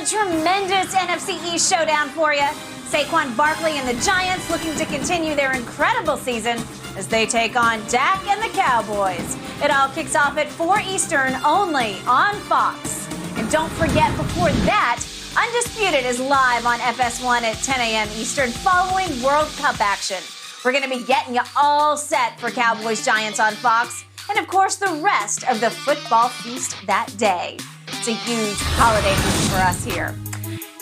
a tremendous NFC East showdown for you. Saquon Barkley and the Giants looking to continue their incredible season as they take on Dak and the Cowboys. It all kicks off at 4 Eastern only on Fox. And don't forget, before that, Undisputed is live on FS1 at 10 a.m. Eastern following World Cup action. We're going to be getting you all set for Cowboys Giants on Fox and, of course, the rest of the football feast that day. It's a huge holiday week for us here.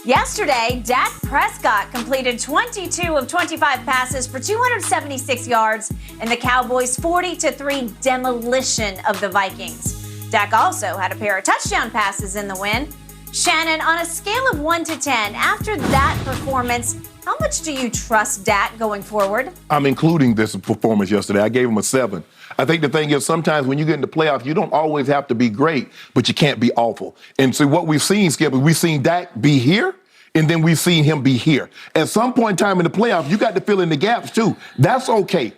Yesterday, Dak Prescott completed 22 of 25 passes for 276 yards in the Cowboys' 40-3 demolition of the Vikings. Dak also had a pair of touchdown passes in the win. Shannon, on a scale of 1 to 10, after that performance, how much do you trust Dak going forward? I'm including this performance yesterday. I gave him a 7. I think the thing is sometimes when you get into playoffs, you don't always have to be great, but you can't be awful. And so what we've seen, Skip, is we've seen Dak be here, and then we've seen him be here. At some point in time in the playoffs, you got to fill in the gaps too. That's okay.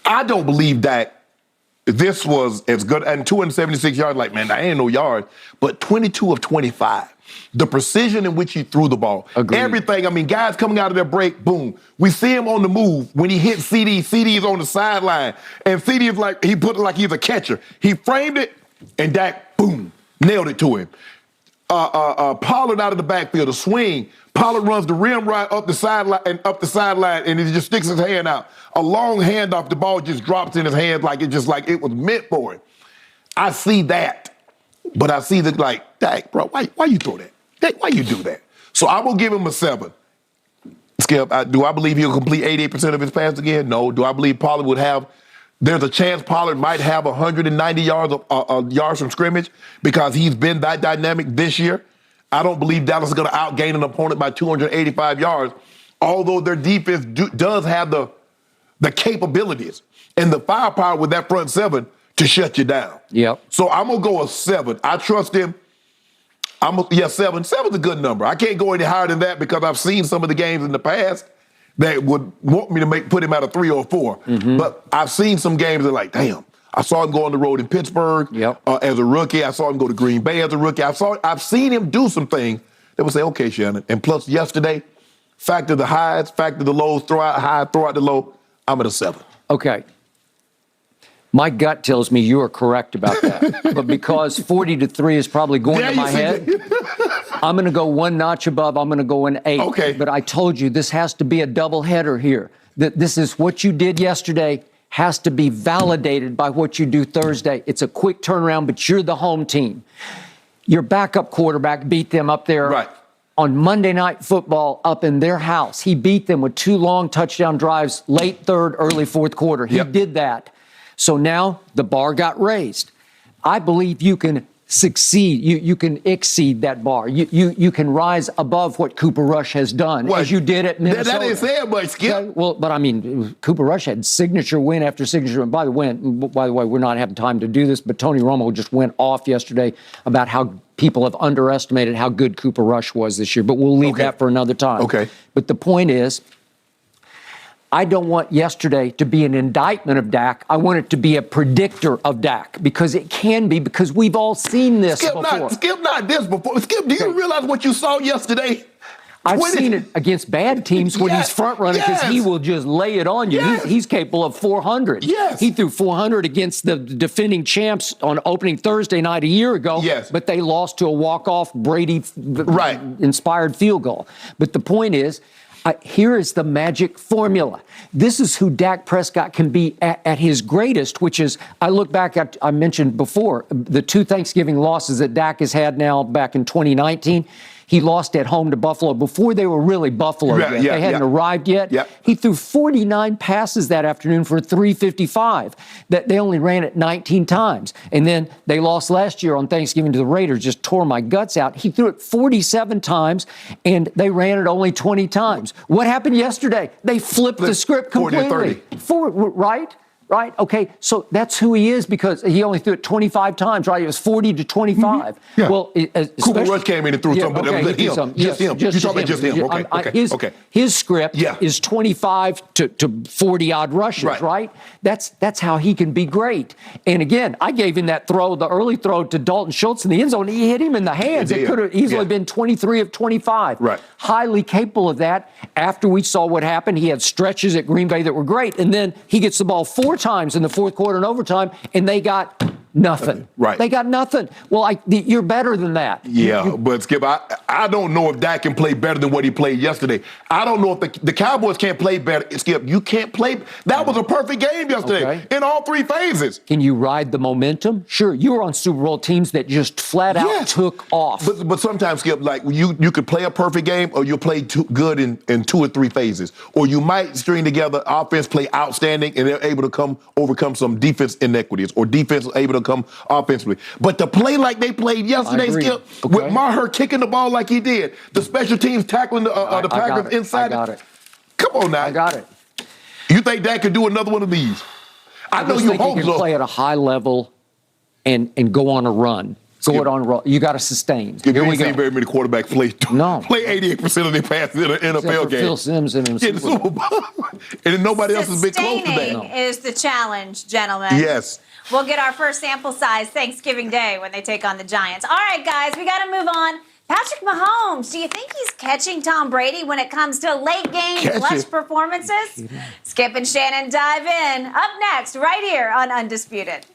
I don't believe Dak. This was as good, and 276 yards, like, man, that ain't no yards, but 22 of 25. The precision in which he threw the ball. Agreed. Everything, I mean, guys coming out of their break, boom. We see him on the move. When he hit CD, CD is on the sideline, and CD is like, he put it like he's a catcher. He framed it, and Dak, boom, nailed it to him. Pollard out of the backfield, a swing. Pollard runs the rim right up the sideline, and he just sticks his hand out. A long handoff, the ball just drops in his hand like it was meant for him. I see that, but I see that like, Dak, bro, why you throw that? Dak, why you do that? So I will give him a 7. Skip, do I believe he'll complete 88% of his passes again? No. Do I believe Pollard would have? There's a chance Pollard might have 190 yards from scrimmage because he's been that dynamic this year. I don't believe Dallas is going to outgain an opponent by 285 yards, although their defense does have the capabilities and the firepower with that front 7 to shut you down. Yep. So I'm going to go a 7. I trust him. 7. 7's a good number. I can't go any higher than that because I've seen some of the games in the past that would want me to put him at a 3 or 4. Mm-hmm. But I've seen some games that are like, damn, I saw him go on the road in Pittsburgh as a rookie. I saw him go to Green Bay as a rookie. I've seen him do some things that would say, okay, Shannon. And plus yesterday, factor the highs, factor the lows, throw out high, throw out the low. I'm at a 7. Okay. My gut tells me you are correct about that. But because 40-3 is probably going to my head, I'm going to go one notch above. I'm going to go an 8. Okay. But I told you this has to be a doubleheader here. That this is what you did yesterday has to be validated by what you do Thursday. It's a quick turnaround, but you're the home team. Your backup quarterback beat them up there on Monday Night Football up in their house. He beat them with 2 long touchdown drives, late third, early fourth quarter. He did that. So now the bar got raised. I believe you can succeed. You can exceed that bar. You can rise above what Cooper Rush has done, as you did at Minnesota. That ain't saying much, Skip. Well, but I mean, Cooper Rush had signature win after signature. And by the way, we're not having time to do this, but Tony Romo just went off yesterday about how people have underestimated how good Cooper Rush was this year. But we'll leave that for another time. Okay. But the point is, I don't want yesterday to be an indictment of Dak. I want it to be a predictor of Dak because it can be, because we've all seen this before. Skip, not this before. Skip, do you realize what you saw yesterday? I've seen it against bad teams when he's front running because he will just lay it on you. He's capable of 400. Yes. He threw 400 against the defending champs on opening Thursday night a year ago. Yes. But they lost to a walk-off Brady-inspired field goal. But the point is, here is the magic formula. This is who Dak Prescott can be at his greatest, which is, I look back at, I mentioned before, the 2 Thanksgiving losses that Dak has had now back in 2019. He lost at home to Buffalo before they were really Buffalo yet. They hadn't arrived yet. He threw 49 passes that afternoon for 355. That they only ran it 19 times. And then they lost last year on Thanksgiving to the Raiders, just tore my guts out. He threw it 47 times, and they ran it only 20 times. What happened yesterday? They flipped the script completely. 40-30. Right? right? Okay, so that's who he is because he only threw it 25 times, right? It was 40 to 25. Mm-hmm. Yeah. Well, Cooper Rush came in and threw some, but okay, just him. You talking about just him? Okay. His script is 25 to 40 odd rushes, right? That's how he can be great. And again, I gave him that throw, the early throw to Dalton Schultz in the end zone. He hit him in the hands. It could have easily been 23 of 25. Right. Highly capable of that. After we saw what happened, he had stretches at Green Bay that were great. And then he gets the ball 4 times in the fourth quarter and overtime, and they got nothing. Right. They got nothing. Well, you're better than that. Yeah, but Skip, I don't know if Dak can play better than what he played yesterday. I don't know if the Cowboys can't play better. Skip, you can't play. That was a perfect game yesterday in all 3 phases. Can you ride the momentum? Sure, you were on Super Bowl teams that just flat out took off. But sometimes, Skip, like you could play a perfect game or you'll play good in 2 or 3 phases. Or you might string together offense, play outstanding, and they're able to overcome some defense inequities or defense able to come offensively. But to play like they played yesterday, Skip, with Maher kicking the ball like he did, the special teams tackling the Packers inside. I got it. Come on now. I got it. You think Dak could do another one of these? I know you hope so. You can play at a high level and go on a run. You got to sustain. Here we go. Very many quarterbacks play 88% of their passes in an NFL game. Phil Simms in the Super Bowl. And nobody else has been close to that. Sustaining is the challenge, gentlemen. Yes. We'll get our first sample size Thanksgiving Day when they take on the Giants. All right, guys, we got to move on. Patrick Mahomes, do you think he's catching Tom Brady when it comes to late game clutch performances? Skip and Shannon dive in. Up next, right here on Undisputed.